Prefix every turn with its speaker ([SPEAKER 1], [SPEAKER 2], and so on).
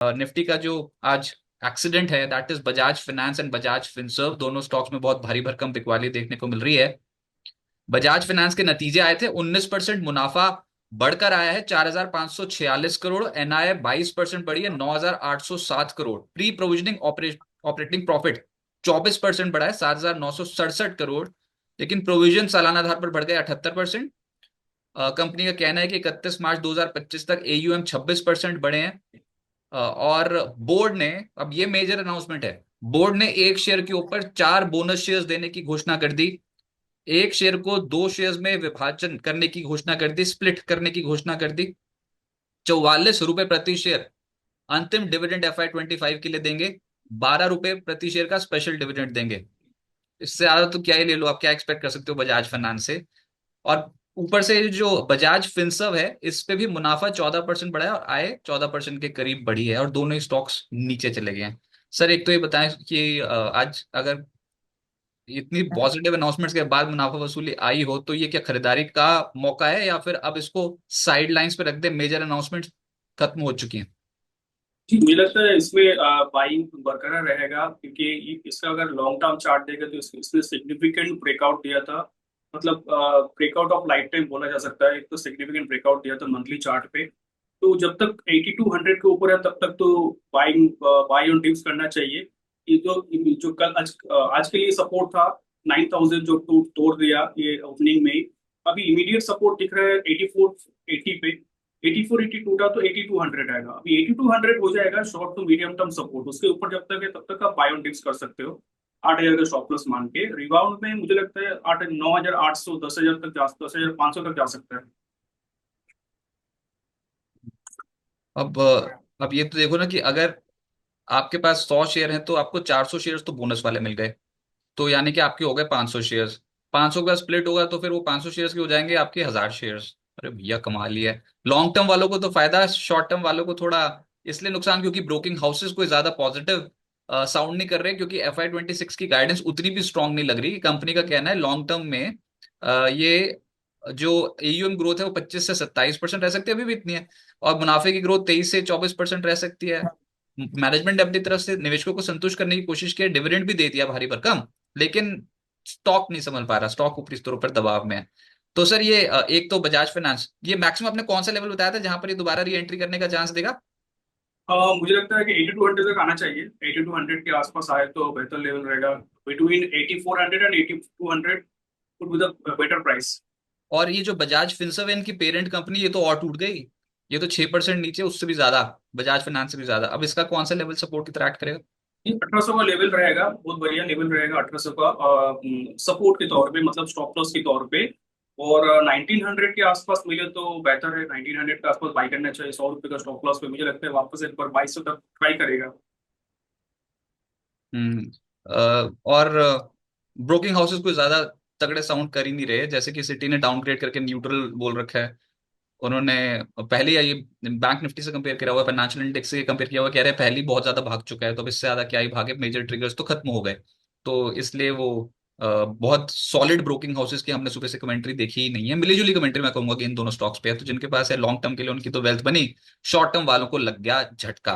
[SPEAKER 1] Nifty का जो आज एक्सीडेंट है, that is Bajaj finance and Bajaj Finserv. दोनों स्टॉक्स में बहुत भारी भरकम बिकवाली देखने को मिल रही है। बजाज फाइनेंस के नतीजे आए थे, 19% मुनाफा बढ़कर आया है 4,546 करोड़। एनआई 22% बढ़ी है 9,807 crore. Pre provisioning operating profit 24% बढ़ा है 7,967 करोड़। लेकिन प्रोविजन सालाना आधार पर बढ़ गए 78%। कंपनी का कहना है कि 31 मार्च 2025 तक एयूएम 26% बढ़े हैं। और बोर्ड ने, अब ये मेजर अनाउंसमेंट है, बोर्ड ने एक शेयर के ऊपर 4 बोनस शेयर्स देने की घोषणा कर दी। एक शेयर को 2 शेयर्स में विभाजन करने की घोषणा कर दी, स्प्लिट करने की घोषणा कर दी। 44 रुपए प्रति शेयर अंतिम डिविडेंड FY 25 के लिए देंगे। 12 रुपए प्रति शेयर का स्पेशल डिविडेंड देंगे। इससे ज्यादा तो क्या ही ले लो, आप क्या एक्सपेक्ट कर सकते हो बजाज फाइनेंस से। और ऊपर से जो बजाज फिनसर्व है, इस पे भी मुनाफा 14% बढ़ा है और आय 14% के करीब बढ़ी है, और दोनों ही स्टॉक्स नीचे चले गए हैं। सर एक तो ये बताएं कि आज अगर इतनी पॉजिटिव अनाउंसमेंट्स के बाद मुनाफा वसूली आई हो, तो ये क्या खरीदारी का मौका है, या फिर अब इसको साइड लाइंस पे रख दे, मेजर अनाउंसमेंट्स खत्म हो चुकी हैं?
[SPEAKER 2] जी, मुझे लगता है इसमें बाइंग बरकरार रहेगा, क्योंकि इसका अगर लॉन्ग टर्म चार्ट देगा तो इसने सिग्निफिकेंट ब्रेकआउट दिया था। मतलब ब्रेकआउट ऑफ लाइफ टाइम बोला जा सकता है। एक तो सिग्निफिकेंट ब्रेकआउट दिया था मंथली चार्ट पे। तो जब तक 8200 के ऊपर है तब तक तो बाई ऑन डिप्स करना चाहिए। ये जो कल आज के लिए सपोर्ट था 9000, जो तोड़ दिया ये ओपनिंग में ही। अभी इमीडिएट सपोर्ट दिख रहा है 8480 पे। 8482 था तो 8200 आएगा। अभी 8200 हो जाएगा short to medium term support. उसके ऊपर जब तक है तब तक आप बाय ऑन डिप्स कर सकते हो। 8000 का स्टॉप लॉस मान के रिबाउंड में मुझे लगता है 9800, 10,000 तक 10,500 तक जा सकता है।
[SPEAKER 1] अब ये तो देखो ना कि अगर आपके पास 100 शेयर हैं तो आपको 400 शेयर तो बोनस वाले मिल गए। तो यानी कि आपके हो गए 500 शेयर्स। 500 का स्प्लिट होगा तो फिर वो 500 शेयर्स के हो जाएंगे आपके 1,000 शेयर्स। अरे भैया कमाल ही है। लॉन्ग टर्म वालों को तो फायदा, शॉर्ट टर्म वालों को थोड़ा इसलिए नुकसान, क्योंकि ब्रोकिंग हाउसेस कोई ज्यादा पॉजिटिव साउंड नहीं कर रहे, क्योंकि FY 26 की गाइडेंस उतनी भी स्ट्रांग नहीं लग रही। कंपनी का कहना है लॉन्ग टर्म में ये जो एयूएम ग्रोथ है वो 25 से 27% रह सकती है, अभी भी इतनी है। और मुनाफे की ग्रोथ 23 से 24% रह सकती है। मैनेजमेंट ने अपनी तरफ से निवेशकों को संतुष्ट करने की कोशिश की है, डिविडेंड भी दे दिया भारी भरकम। लेकिन स्टॉक नहीं संभल पा रहा, स्टॉक ऊपरी स्तरों पर दबाव में है। तो सर ये एक तो बजाज फाइनेंस, ये मैक्सिमम आपने कौन सा लेवल बताया था जहां पर ये दोबारा री एंट्री करने का चांस देगा?
[SPEAKER 2] मुझे लगता है कि 8200 तक आना चाहिए। 8200 के आसपास आए तो बेहतर लेवल रहेगा। Between 8400 and 8200 would be the better price.
[SPEAKER 1] और ये जो बजाज फिनसर्व इनकी पेरेंट कंपनी, ये तो और टूट गई। ये तो 6% नीचे, उससे भी ज्यादा, बजाज फाइनेंस से भी ज्यादा। अब इसका कौन सा लेवल सपोर्ट की तरह एक्ट करेगा?
[SPEAKER 2] 1800 का लेवल रहेगा, बहुत बढ़िया लेवल रहेगा 1800 का सपोर्ट के तौर पे, मतलब स्टॉप लॉस के तौर पे। और 1900 के आसपास मिले तो बेहतर है। 1900 के आसपास बाई करना चाहिए। 100 रुपए का स्टॉप लॉस पे मुझे लगता है वापस एक बार 2200 तक ट्राई करेगा।
[SPEAKER 1] हम्म। और ब्रोकिंग हाउसेस कोई ज्यादा तगड़े साउंड कर ही नहीं रहे, जैसे कि सिटी ने डाउनग्रेड करके न्यूट्रल बोल रखा है। उन्होंने पहले ये बैंक निफ्टी से कंपेयर किया हुआ, फाइनेंशियल इंडेक्स से कंपेयर किया हुआ, कह रहे हैं पहले ही बहुत ज्यादा भाग चुका है, तो अब इससे ज्यादा क्या ही भागे, मेजर ट्रिगर्स तो खत्म हो गए। तो इसलिए वो बहुत सॉलिड ब्रोकिंग हाउसेस की हमने सुबह से कमेंट्री देखी ही नहीं है। मिली जुली कमेंट्री मैं कहूंगा कि इन दोनों स्टॉक्स पे है। तो जिनके पास है लॉन्ग टर्म के लिए उनकी तो वेल्थ बनी, शॉर्ट टर्म वालों को लग गया झटका।